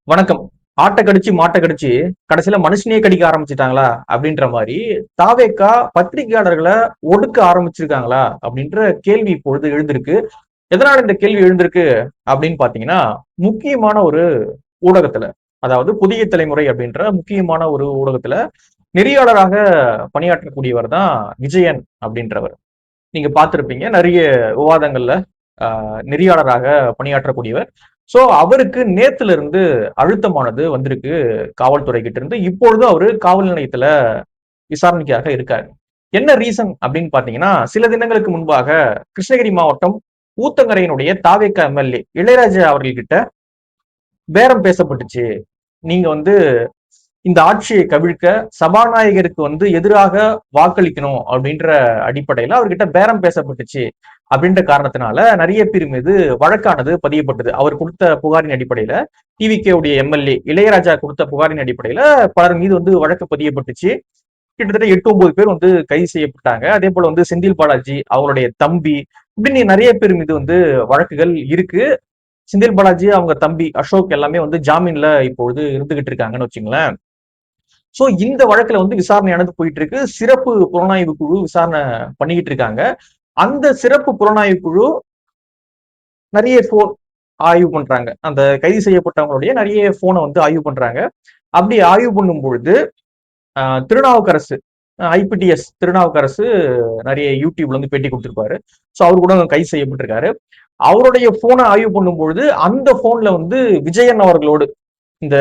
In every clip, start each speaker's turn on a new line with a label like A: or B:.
A: வணக்கம். ஆட்ட கடிச்சு மாட்ட கடிச்சு கடைசியில மனுஷனையே கடிக்க ஆரம்பிச்சுட்டாங்களா அப்படின்ற மாதிரி தாவேக்கா பத்திரிகையாளர்களை ஒடுக்க ஆரம்பிச்சிருக்காங்களா அப்படின்ற கேள்வி இப்பொழுது எழுந்திருக்கு. எதனால இந்த கேள்வி எழுந்திருக்கு அப்படின்னு பாத்தீங்கன்னா, முக்கியமான ஒரு ஊடகத்துல, அதாவது புதிய தலைமுறை அப்படின்ற முக்கியமான ஒரு ஊடகத்துல நெறியாளராக பணியாற்றக்கூடியவர் தான் விஜயன் அப்படின்றவர். நீங்க பார்த்திருப்பீங்க நிறைய விவாதங்கள்ல நெறியாளராக பணியாற்றக்கூடியவர். சோ அவருக்கு நேத்துல இருந்து அழுத்தமானது வந்திருக்கு காவல்துறை கிட்ட இருந்து. இப்பொழுது அவரு காவல் நிலையத்துல விசாரணைக்காக இருக்காரு. என்ன ரீசன் அப்படின்னு பாத்தீங்கன்னா, சில தினங்களுக்கு முன்பாக கிருஷ்ணகிரி மாவட்டம் ஊத்தங்கரையினுடைய தாவேக எம்எல்ஏ இளையராஜா அவர்கள்கிட்ட பேரம் பேசப்பட்டுச்சு. நீங்க இந்த ஆட்சியை கவிழ்க்க சபாநாயகருக்கு எதிராக வாக்களிக்கணும் அப்படின்ற அடிப்படையில அவர்கிட்ட பேரம் பேசப்பட்டுச்சு அப்படின்ற காரணத்தினால நிறைய பேர் மீது வழக்கானது பதியப்பட்டது. அவர் கொடுத்த புகாரின் அடிப்படையில டிவிகே உடைய எம்எல்ஏ இளையராஜா கொடுத்த புகாரின் அடிப்படையில பலர் மீது வழக்கு பதியப்பட்டுச்சு. கிட்டத்தட்ட 8-9 பேர் கைது செய்யப்பட்டாங்க. அதே போல செந்தில் பாலாஜி அவருடைய தம்பி இப்படின்னு நிறைய பேர் மீது வழக்குகள் இருக்கு. செந்தில் பாலாஜி அவங்க தம்பி அசோக் எல்லாமே ஜாமீன்ல இப்பொழுது இருந்துகிட்டு இருக்காங்கன்னு வச்சுங்களேன். சோ இந்த வழக்குல விசாரணையானது போயிட்டு இருக்கு. சிறப்பு புலனாய்வு குழு விசாரணை பண்ணிக்கிட்டு இருக்காங்க. அந்த சிறப்பு புலனாய்வு குழு நிறைய போன் ஆய்வு பண்றாங்க. அந்த கைது செய்யப்பட்டவங்களுடைய நிறைய போனை ஆய்வு பண்றாங்க. அப்படி ஆய்வு பண்ணும் பொழுது திருநாவுக்கரசு ஐபிடிஎஸ் திருநாவுக்கரசு நிறைய யூடியூப்ல பேட்டி கொடுத்திருப்பாரு. சோ அவரு கூட கைது செய்யப்பட்டிருக்காரு. அவருடைய போனை ஆய்வு பண்ணும் பொழுது அந்த போன்ல விஜயன் அவர்களோடு இந்த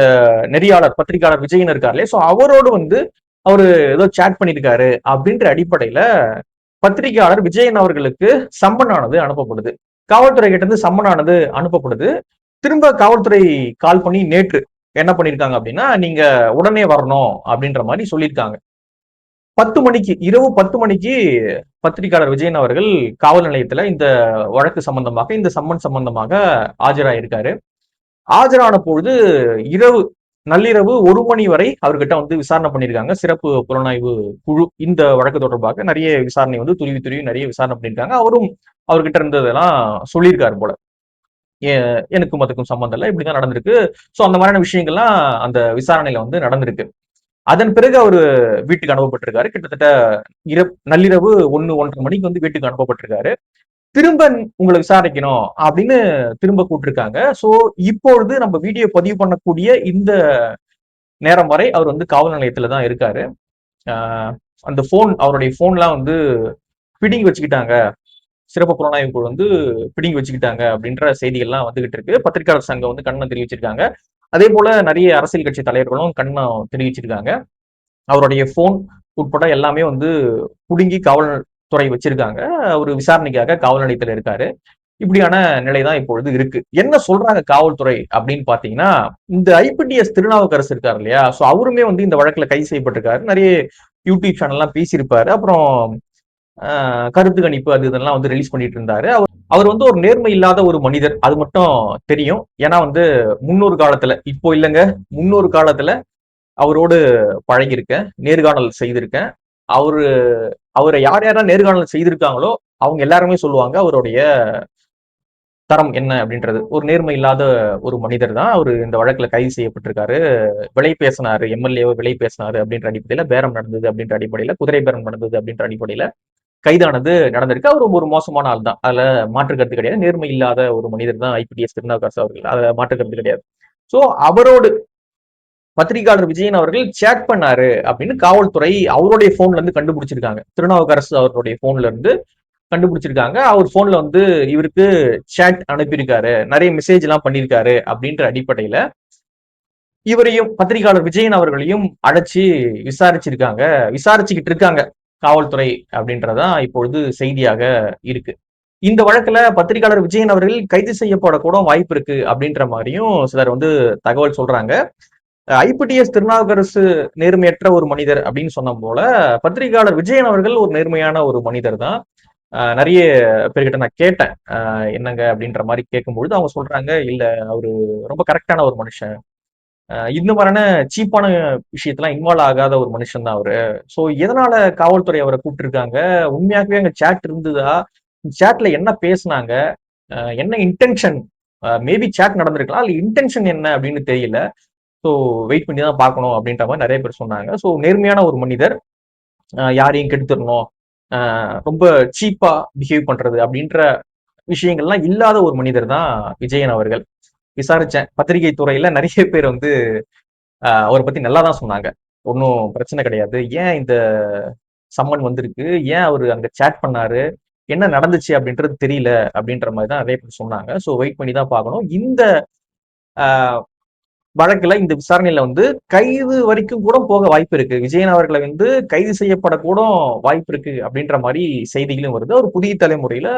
A: நெறியாளர் பத்திரிகையாளர் விஜயன் இருக்காருல்ல, சோ அவரோடு அவரு ஏதோ சாட் பண்ணிருக்காரு அப்படின்ற அடிப்படையில பத்திரிகையாளர் விஜயன் அவர்களுக்கு சம்மனானது அனுப்பப்படுது. காவல்துறை கிட்ட இருந்து சம்மனானது அனுப்பப்படுது. திரும்ப காவல்துறை கால் பண்ணி நேற்று என்ன பண்ணிருக்காங்க அப்படின்னா, நீங்க உடனே வரணும் அப்படின்ற மாதிரி சொல்லியிருக்காங்க. 10 மணிக்கு இரவு 10 மணிக்கு பத்திரிகையாளர் விஜயன் அவர்கள் காவல் நிலையத்துல இந்த வழக்கு சம்பந்தமாக இந்த சம்மன் சம்பந்தமாக ஆஜராயிருக்காரு. ஆஜரான பொழுது இரவு நள்ளிரவு 1 மணி வரை அவர்கிட்ட விசாரணை பண்ணியிருக்காங்க சிறப்பு புலனாய்வு குழு. இந்த வழக்கு தொடர்பாக நிறைய விசாரணை துருவி துருவி நிறைய விசாரணை பண்ணியிருக்காங்க. அவரும் அவர்கிட்ட இருந்ததெல்லாம் சொல்லியிருக்காரு போல. எனக்கும் அதுக்கும் சம்பந்தம் இல்லை, இப்படிதான் நடந்திருக்கு. சோ அந்த மாதிரியான விஷயங்கள்லாம் அந்த விசாரணையில நடந்திருக்கு. அதன் பிறகு அவரு வீட்டுக்கு அனுப்பப்பட்டிருக்காரு. கிட்டத்தட்ட நள்ளிரவு 1-1:30 மணிக்கு வீட்டுக்கு அனுப்பப்பட்டிருக்காரு. திரும்ப உங்களை விசாரிக்கணும் அப்படின்னு திரும்ப கூப்பிட்டிருக்காங்க. சோ இப்பொழுது நம்ம வீடியோ பதிவு பண்ணக்கூடிய இந்த நேரம் வரை அவர் காவல் நிலையத்துல தான் இருக்காரு. அந்த போன் அவருடைய போன்லாம் பிடிங்கி வச்சுக்கிட்டாங்க, சிறப்பு புலனாய்வு குழு பிடிங்கி வச்சுக்கிட்டாங்க அப்படின்ற செய்திகள்லாம் வந்துகிட்டு இருக்கு. பத்திரிகையாளர் சங்கம் கண்டனம் தெரிவிச்சிருக்காங்க. அதே போல நிறைய அரசியல் கட்சி தலைவர்களும் கண்டனம் தெரிவிச்சிருக்காங்க. அவருடைய போன் உட்பட எல்லாமே புடுங்கி காவல்துறை வச்சிருக்காங்க. ஒரு விசாரணைக்காக காவல் நிலையத்துல இருக்காரு. இப்படியான நிலைதான் இப்பொழுது இருக்கு. என்ன சொல்றாங்க காவல்துறை அப்படின்னு பாத்தீங்கன்னா, இந்த ஐபிடிஎஸ் திருநாவுக்கரசு இருக்காரு இல்லையா, சோ அவருமே இந்த வழக்குல கைது செய்யப்பட்டிருக்காரு. நிறைய யூடியூப் சேனல் எல்லாம் பேசியிருப்பாரு. அப்புறம் கருத்து கணிப்பு அது இதெல்லாம் ரிலீஸ் பண்ணிட்டு இருந்தாரு. அவர் ஒரு நேர்மை இல்லாத ஒரு மனிதர், அது மட்டும் தெரியும். ஏன்னா முன்னொரு காலத்துல, இப்போ இல்லைங்க, முன்னொரு காலத்துல அவரோடு பழகியிருக்கேன், நேர்காணல் செய்திருக்கேன். அவரு அவரை யார் யாரா நேர்காணல் செய்திருக்காங்களோ அவங்க எல்லாருமே சொல்லுவாங்க அவருடைய தரம் என்ன அப்படின்றது. ஒரு நேர்மை இல்லாத ஒரு மனிதர் தான் அவரு. இந்த வழக்குல கைது செய்யப்பட்டிருக்காரு. விலை பேசினாரு, எம்எல்ஏவை விலை பேசினாரு அப்படின்ற அடிப்படையில பேரம் நடந்தது அப்படின்ற அடிப்படையில, குதிரை பேரம் நடந்தது அப்படின்ற அடிப்படையில கைதானது நடந்திருக்கு. அவர் ஒரு மோசமான ஆள் தான், அதுல மாற்று கருத்து கிடையாது. நேர்மை இல்லாத ஒரு மனிதர் தான் ஐபிடிஎஸ் திருநாவுக்கரசு அவர்கள், அதுல மாற்று கருத்து கிடையாது. சோ அவரோடு பத்திரிகையாளர் விஜயன் அவர்கள் சேட் பண்ணாரு அப்படின்னு காவல்துறை அவருடைய போன்ல இருந்து கண்டுபிடிச்சிருக்காங்க. திருநாவுக்கரசு அவருடைய போன்ல இருந்து கண்டுபிடிச்சிருக்காங்க. அவர் போன்ல இவருக்கு சேட் அனுப்பியிருக்காரு, நிறைய மெசேஜ் எல்லாம் பண்ணியிருக்காரு அப்படின்ற அடிப்படையில இவரையும் பத்திரிகையாளர் விஜயன் அவர்களையும் அழைச்சி விசாரிச்சிருக்காங்க, விசாரிச்சுக்கிட்டு இருக்காங்க காவல்துறை அப்படின்றதான் இப்பொழுது செய்தியாக இருக்கு. இந்த வழக்குல பத்திரிகையாளர் விஜயன் அவர்கள் கைது செய்யப்படக்கூட வாய்ப்பு இருக்கு அப்படின்ற மாதிரியும் சிலர் தகவல் சொல்றாங்க. ஐபிடிஎஸ் திருநாவுக்கரசு நேர்மையற்ற ஒரு மனிதர் அப்படின்னு சொன்ன போல பத்திரிகையாளர் விஜயன் அவர்கள் ஒரு நேர்மையான ஒரு மனிதர் தான். நிறைய பேர்கிட்ட நான் கேட்டேன், என்னங்க அப்படின்ற மாதிரி கேட்கும்பொழுது அவங்க சொல்றாங்க, இல்ல அவரு ரொம்ப கரெக்டான ஒரு மனுஷன், இந்த மாதிரியான சீப்பான விஷயத்தெல்லாம் இன்வால்வ் ஆகாத ஒரு மனுஷன் தான் அவரு. சோ எதனால காவல்துறை அவரை கூப்பிட்டுருக்காங்க, உண்மையாகவே அங்க சேட் இருந்ததா, சேட்ல என்ன பேசினாங்க, என்ன இன்டென்ஷன் மேபி சேட் நடந்திருக்கலாம், அல்ல இன்டென்ஷன் என்ன அப்படின்னு தெரியல. ஸோ வெயிட் பண்ணி தான் பார்க்கணும் அப்படின்ற மாதிரி நிறைய பேர் சொன்னாங்க. ஸோ நேர்மையான ஒரு மனிதர், யாரையும் கெடுத்துடணும், ரொம்ப சீப்பா பிஹேவ் பண்றது அப்படின்ற விஷயங்கள்லாம் இல்லாத ஒரு மனிதர் தான் விஜயன் அவர்கள். விசாரிச்சேன், பத்திரிகை துறையில நிறைய பேர் வந்து அவரை பத்தி நல்லா தான் சொன்னாங்க. ஒன்றும் பிரச்சனை கிடையாது. ஏன் இந்த சம்மன் வந்திருக்கு, ஏன் அவர் அங்க சேட் பண்ணாரு, என்ன நடந்துச்சு அப்படின்றது தெரியல அப்படின்ற மாதிரி தான் நிறைய பேர் சொன்னாங்க. ஸோ வெயிட் பண்ணி தான் பார்க்கணும். இந்த வழக்குல, இந்த விசாரணையில வந்து கைது வரைக்கும் கூட போக வாய்ப்பு இருக்கு. விஜயன் அவர்களை வந்து கைது செய்யப்படக்கூட வாய்ப்பு இருக்கு அப்படின்ற மாதிரி செய்திகளும் வருது. ஒரு புதிய தலைமுறையில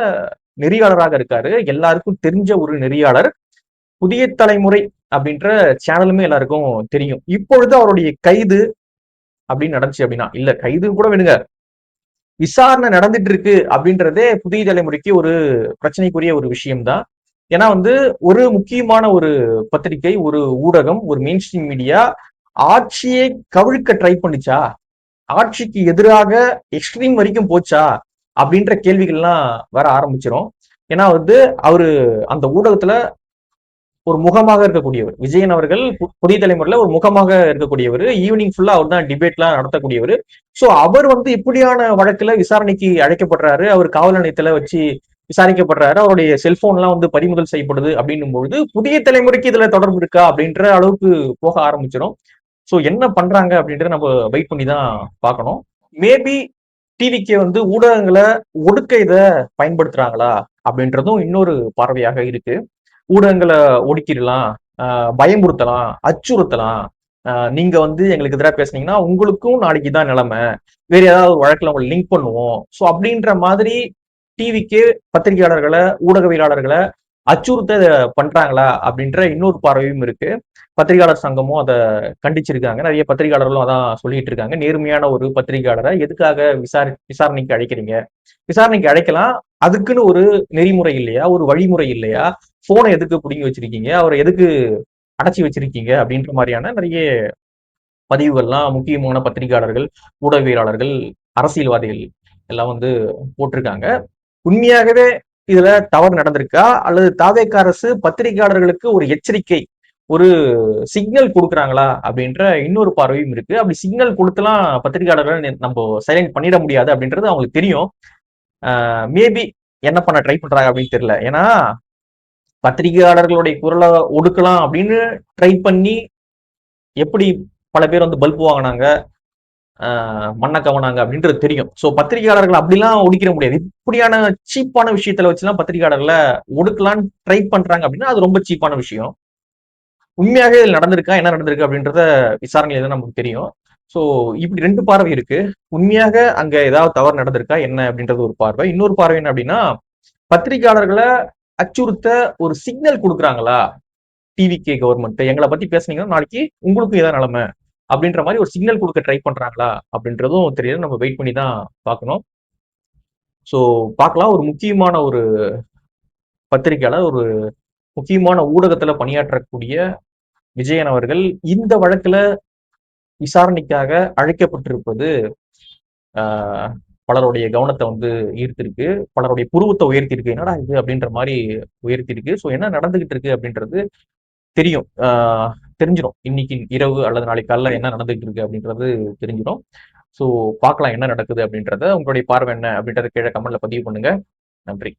A: நெறியாளராக இருக்காரு. எல்லாருக்கும் தெரிஞ்ச ஒரு நெறியாளர். புதிய தலைமுறை அப்படின்ற சேனலுமே எல்லாருக்கும் தெரியும். இப்பொழுது அவருடைய கைது அப்படின்னு நடந்துச்சு அப்படின்னா, இல்ல கைது கூட விடுங்க, விசாரணை நடந்துட்டு இருக்கு அப்படின்றதே புதிய தலைமுறைக்கு ஒரு பிரச்சனைக்குரிய ஒரு விஷயம்தான். ஏன்னா வந்து ஒரு முக்கியமான ஒரு பத்திரிகை, ஒரு ஊடகம், ஒரு மெயின் ஸ்ட்ரீம் மீடியா ஆட்சியை கவிழ்க்க ட்ரை பண்ணுச்சா, ஆட்சிக்கு எதிராக எக்ஸ்ட்ரீம் வரைக்கும் போச்சா அப்படின்ற கேள்விகள்லாம் வர ஆரம்பிச்சிடும். ஏன்னா வந்து அவரு அந்த ஊடகத்துல ஒரு முகமாக இருக்கக்கூடியவர். விஜயன் அவர்கள் புதிய தலைமுறையில ஒரு முகமாக இருக்கக்கூடியவர். ஈவினிங் ஃபுல்லா அவர் தான் டிபேட்லாம் நடத்தக்கூடியவர். சோ அவர் வந்து இப்படியான வழக்குல விசாரணைக்கு அழைக்கப்படுறாரு. அவர் காவல் நிலையத்துல வச்சு விசாரிக்கப்படுறாரு. அவருடைய செல்போன் எல்லாம் வந்து பறிமுதல் செய்யப்படுது அப்படின்னும் பொழுது புதிய தலைமுறைக்கு இதுல தொடர்பு இருக்கா அப்படின்ற அளவுக்கு போக ஆரம்பிச்சிடும். சோ என்ன பண்றாங்க அப்படின்றத நம்ம வெயிட் பண்ணி தான் பார்க்கணும். மேபி டிவிக்கு வந்து ஊடகங்களை ஒடுக்க இதை பயன்படுத்துறாங்களா அப்படின்றதும் இன்னொரு பார்வையாக இருக்கு. ஊடகங்களை ஒடுக்கிடலாம், பயமுறுத்தலாம், அச்சுறுத்தலாம். நீங்க வந்து எங்களுக்கு எதிராக பேசுனீங்கன்னா உங்களுக்கும் நாளைக்கு தான் நிலைமை, வேற ஏதாவது வழக்குல உங்களை லிங்க் பண்ணுவோம். ஸோ அப்படின்ற மாதிரி டிவிக்கு பத்திரிகையாளர்களை, ஊடகவியலாளர்களை அச்சுறுத்த பண்றாங்களா அப்படின்ற இன்னொரு பார்வையும் இருக்கு. பத்திரிகையாளர் சங்கமும் அதை கண்டிச்சிருக்காங்க. நிறைய பத்திரிகையாளர்களும் அதான் சொல்லிட்டு இருக்காங்க. நேர்மையான ஒரு பத்திரிகையாளரை எதுக்காக விசாரணைக்கு அழைக்கிறீங்க? விசாரணைக்கு அழைக்கலாம், அதுக்குன்னு ஒரு நெறிமுறை இல்லையா, ஒரு வழிமுறை இல்லையா? போனை எதுக்கு பிடிங்கி வச்சிருக்கீங்க, அவரை எதுக்கு அடைச்சி வச்சிருக்கீங்க அப்படின்ற மாதிரியான நிறைய பதிவுகள்லாம் முக்கியமான பத்திரிகையாளர்கள், ஊடகவியலாளர்கள், அரசியல்வாதிகள் எல்லாம் வந்து போட்டிருக்காங்க. உண்மையாகவே இதுல தவறு நடந்திருக்கா, அல்லது தாவேக அரசு பத்திரிகையாளர்களுக்கு ஒரு எச்சரிக்கை, ஒரு சிக்னல் கொடுக்குறாங்களா அப்படின்ற இன்னொரு பார்வையும் இருக்கு. அப்படி சிக்னல் கொடுத்தலாம் பத்திரிகையாளர்கள் நம்ம சைலண்ட் பண்ணிட முடியாது அப்படின்றது அவங்களுக்கு தெரியும். மேபி என்ன பண்ண ட்ரை பண்றாங்க அப்படின்னு தெரியல. ஏன்னா பத்திரிகையாளர்களுடைய குரலை ஒடுக்கலாம் அப்படின்னு ட்ரை பண்ணி எப்படி பல பேர் வந்து பல்ப் வாங்கினாங்க, மண்ணை கவனாங்க அப்படின்றது தெரியும். சோ பத்திரிகையாளர்கள் அப்படிலாம் ஒடுக்கிட முடியாது. இப்படியான சீப்பான விஷயத்துல வச்சுலாம் பத்திரிகையாளர்களை ஒடுக்கலான்னு ட்ரை பண்றாங்க அப்படின்னா அது ரொம்ப சீப்பான விஷயம். உண்மையாக இதில் நடந்திருக்கா, என்ன நடந்திருக்கு அப்படின்றத விசாரணையில தான் நமக்கு தெரியும். சோ இப்படி ரெண்டு பார்வை இருக்கு. உண்மையாக அங்க ஏதாவது தவறு நடந்திருக்கா என்ன அப்படின்றது ஒரு பார்வை. இன்னொரு பார்வை என்ன அப்படின்னா, பத்திரிகையாளர்களை அச்சுறுத்த ஒரு சிக்னல் கொடுக்குறாங்களா டிவிகே கவர்மெண்ட், எங்களை பத்தி பேசுனீங்கன்னா நாளைக்கு உங்களுக்கும் இதான் நிலைமை அப்படின்ற மாதிரி ஒரு சிக்னல் கொடுக்க ட்ரை பண்றாங்களா அப்படின்றதும் தெரியல. நம்ம வெயிட் பண்ணி தான் பார்க்கணும். ஸோ பார்க்கலாம். ஒரு முக்கியமான ஒரு பத்திரிகையாளர், ஒரு முக்கியமான ஊடகத்துல பணியாற்றக்கூடிய விஜயன் அவர்கள் இந்த வழக்குல விசாரணைக்காக அழைக்கப்பட்டிருப்பது பலருடைய கவனத்தை வந்து ஈர்த்திருக்கு, பலருடைய புருவத்தை உயர்த்திருக்கு. என்னடா இது அப்படின்ற மாதிரி உயர்த்திருக்கு. ஸோ என்ன நடந்துகிட்டு இருக்கு அப்படின்றது தெரியும், தெரிஞ்சிடும். இன்னைக்கு இரவு அல்லது நாளைக்கு காலைல என்ன நடந்துகிட்டு இருக்கு அப்படின்றது தெரிஞ்சிடும். ஸோ பார்க்கலாம் என்ன நடக்குது அப்படின்றத. உங்களுடைய பார்வை என்ன அப்படின்றத கீழே கமெண்ட்ல பதிவு பண்ணுங்க. நன்றி.